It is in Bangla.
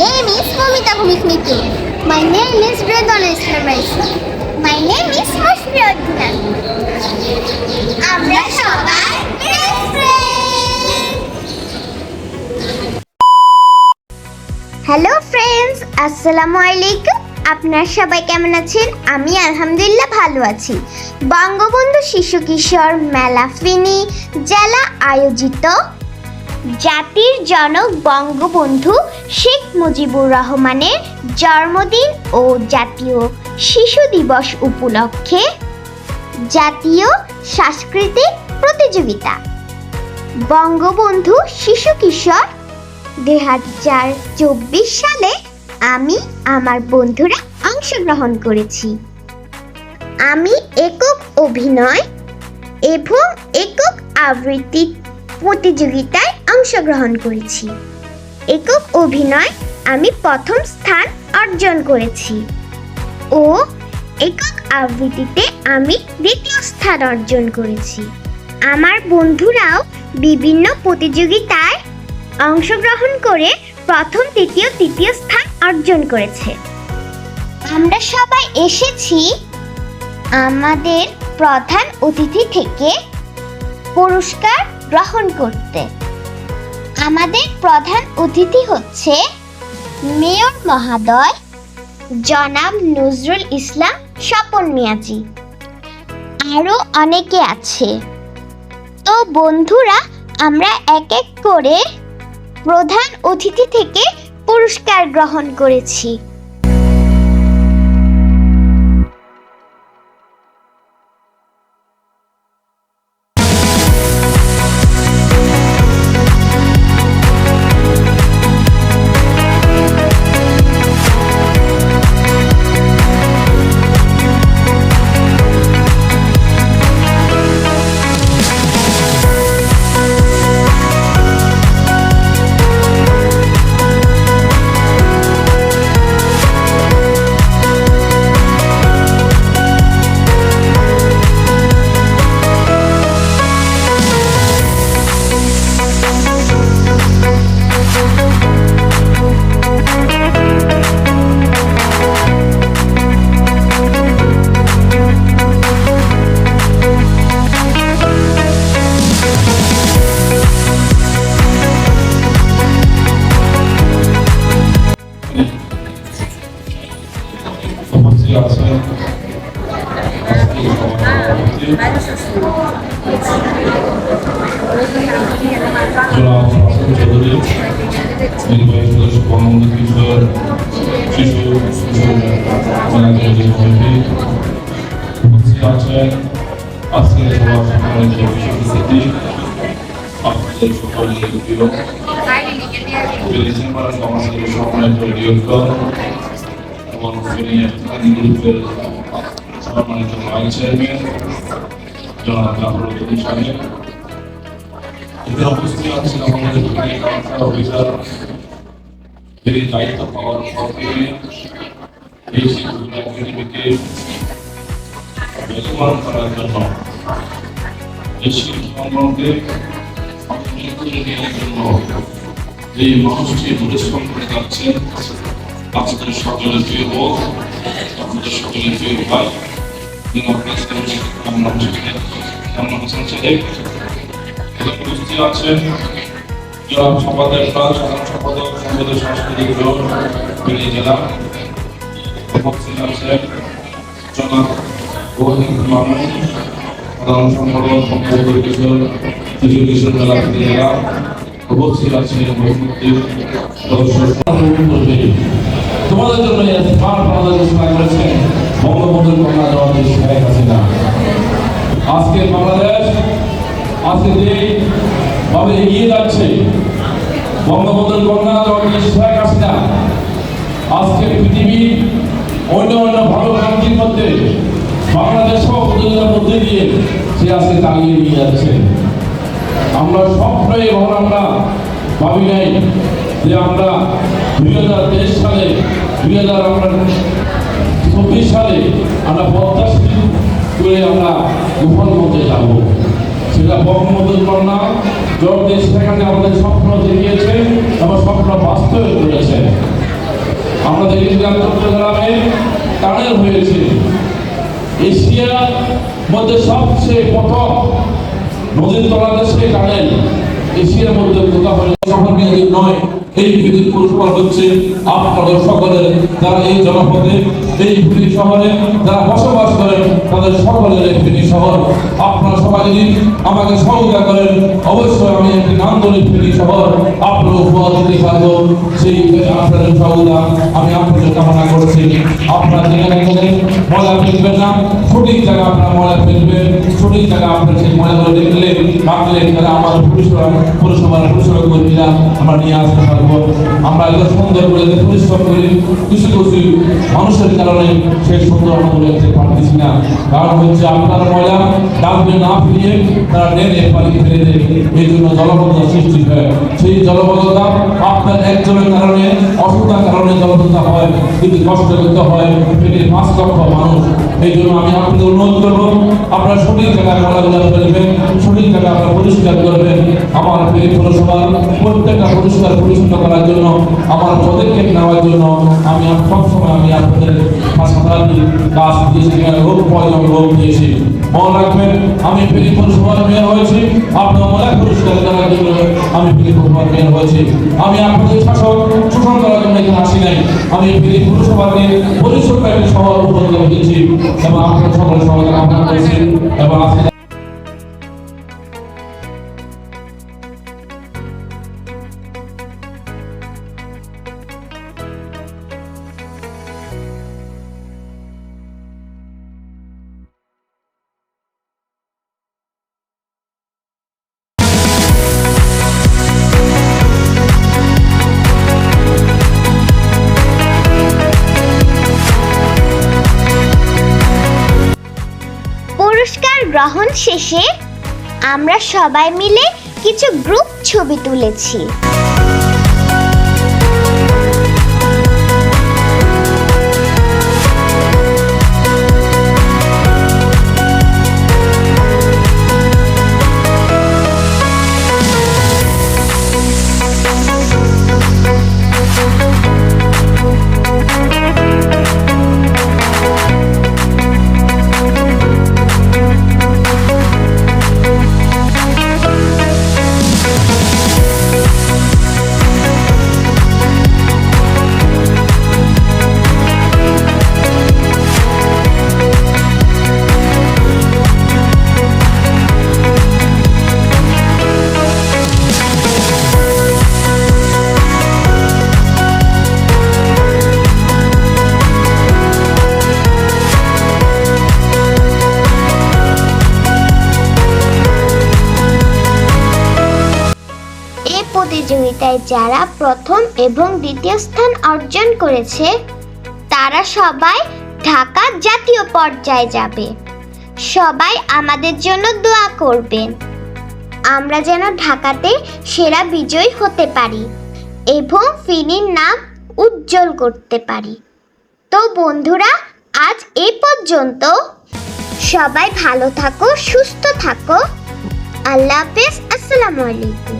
name is Momita Bhumik Nitu. My name is Redwan Islam Raisa. My name is Masri Adnan. আমরা সবাই best friend. হ্যালো ফ্রেন্ডস, আসসালামু আলাইকুম। আপনারা সবাই কেমন আছেন? আমি আলহামদুলিল্লাহ ভালো আছি। বঙ্গবন্ধু শিশু কিশোর মেলা ফেনী জেলা আয়োজিত জাতির জনক বঙ্গবন্ধু শেখ মুজিবুর রহমানের জন্মদিন ও জাতীয় শিশু দিবস উপলক্ষে জাতীয় সাংস্কৃতিক প্রতিযোগিতা বঙ্গবন্ধু শিশু কিশোর 2024 সালে আমি আমার বন্ধুরা অংশগ্রহণ করেছি। আমি একক অভিনয় এবং একক আবৃত্তি প্রতিযোগিতায় অংশগ্রহণ করেছি। একক অভিনয় আমি প্রথম স্থান অর্জন করেছি ও একক আবৃত্তিতে আমি দ্বিতীয় স্থান অর্জন করেছি। আমার বন্ধুরাও বিভিন্ন প্রতিযোগিতায় অংশগ্রহণ করে প্রথম দ্বিতীয় তৃতীয় স্থান অর্জন করেছে। আমরা সবাই এসেছি আমাদের প্রধান অতিথি থেকে পুরস্কার গ্রহণ করতে। আমাদের প্রধান অতিথি হচ্ছে মেয়র মহোদয় জনাব নজরুল ইসলাম স্বপন মিয়াজি, আরও অনেকে আছে। তো বন্ধুরা, আমরা এক এক করে প্রধান অতিথি থেকে পুরস্কার গ্রহণ করেছি। দায়িত্ব পাওয়ার পর থেকে এই শিক্ষাকে বেগবান করার জন্য এই শিক্ষাকে জন্য যে মানুষটি পরিশ্রম করে যাচ্ছেন, আপনাদের সকলের প্রিয় বোধ, আপনাদের সকলের প্রিয় ভাই উপস্থিত আছেন সম্পাদক সাধারণ সম্পাদক সম্পাদক সাংস্কৃতিক জেলা উপস্থিত আছেন জনাব মামুন সাধারণ সম্পাদক সম্পাদক কিশোর শিশু কিশোর জেলা জেলা উপস্থিত আছেন তোমাদের জন্য বঙ্গবন্ধুর কন্যা জননী শেখ হাসিনা। আজকে বাংলাদেশ আজকে যেভাবে এগিয়ে যাচ্ছে, বঙ্গবন্ধুর কন্যা জননী শেখ হাসিনা আজকে পৃথিবীর অন্য অন্য ভালো কান্ট্রির মধ্যে বাংলাদেশ প্রতিযোগিতার মধ্যে দিয়ে সে আজকে চালিয়ে নিয়ে যাচ্ছে। আমরা স্বপ্নই এবং আমরা ভাবি নাই যে আমরা 2023 সালে 2024 সালে আমরা পদ্মা সেতু করে আমরা গোপাল মধ্যে যাব। সেটা বঙ্গবন্ধুর কন্যা জননী শেখ হাসিনা আমাদের স্বপ্ন দেখিয়েছে, আমার স্বপ্ন বাস্তবায়ন করেছে। আমরা দেখেছিলাম চট্টগ্রামে টানেল হয়েছে, এশিয়ার মধ্যে সবচেয়ে প্রথম নদীর তলাতে সেই টানেল এশিয়ার মধ্যে কোথাও নয়। এই পৃথিবীর পুরস্কার হচ্ছে আপনাদের সকলের, যারা এই জনপদে এই পৃথিবী শহরে যারা বসবাস করেন তাদের সকলের এই পৃথিবী শহর। আপনারা সবাই যদি আমাকে সহযোগিতা করেন, অবশ্যই আমি একটি নান্দনিক পৃথিবী শহর আপনার উপহার দিতে পারবো। সেই আপনাদের সহযোগিতা আমি আপনাদের কামনা করছি। আপনারা যেখানে ময়লা ফেলবেন না, সঠিক জায়গা আপনারা ময়লা ফেলবেন, সঠিক জায়গা আপনার সেই ময়লাগুলো দেখলে রাখলে তারা আমার পুরসভার পরিষেবা কর্মীরা আমরা নিয়ে আসতে পারবো। আমরা এত সুন্দর করে পরিশ্রম করি, কিছু কিছু মানুষের কারণে সেই সুন্দর আমরা দেখতে পারতেছি না। কারণ হচ্ছে আপনার ময়লা ডাকবে না ফিরিয়ে তারা ডেনে পানি ফেলে দেয়, এই জন্য জলবদ্ধতা সৃষ্টি হয়। সেই জলবদ্ধতা আপনার একজনের কারণে, অসুবিধার কারণে জলবদ্ধতা হয়, কিন্তু কষ্ট করতে হয় পৃথিবীর 5 লক্ষ মানুষ। এই জন্য আমি আপনাদের অনুরোধ করবো, আপনারা সঠিক জায়গায় ময়লাগুলো ফেলবেন, সঠিক জায়গায় আপনারা পরিষ্কার করবেন। আমার এই পৌরসভার প্রত্যেকটা পরিষ্কার পরিচ্ছন্ন করার জন্য, আমার পদক্ষেপ নেওয়ার জন্য আমি সবসময় আমি আপনাদের হাসপাতালে কাজ দিয়েছি, রোগ প্রয়োজন রোগ দিয়েছি। মনে রাখবেন, আমি ফেরি পৌরসভার মেয়র হয়েছি আপনার ময়লা পরিষ্কার করার জন্য, আমি ফেরি পৌরসভার মেয়র হয়েছি। আমি আপনাদের শাসক শোষণ করার জন্য এখানে আসি নাই। আমি ফেরি পৌরসভাকে পরিষ্কার একটি শহর উপলব্ধ হয়েছি এবং আপনার সকলের সহযোগিতা কামনা করেছি এবং আজকে পুরস্কার গ্রহণ শেষে আমরা সবাই মিলে কিছু গ্রুপ ছবি তুলেছি। প্রতিযোগিতায় যারা প্রথম এবং দ্বিতীয় স্থান অর্জন করেছে তারা সবাই ঢাকা জাতীয় পর্যায়ে যাবে। সবাই আমাদের জন্য দোয়া করবেন, আমরা যেন ঢাকাতে সেরা বিজয়ী হতে পারি এবং ফিনির নাম উজ্জ্বল করতে পারি। তো বন্ধুরা, আজ এই পর্যন্ত। সবাই ভালো থাকো, সুস্থ থাকো। আল্লাহ হাফেজ, আসসালামু আলাইকুম।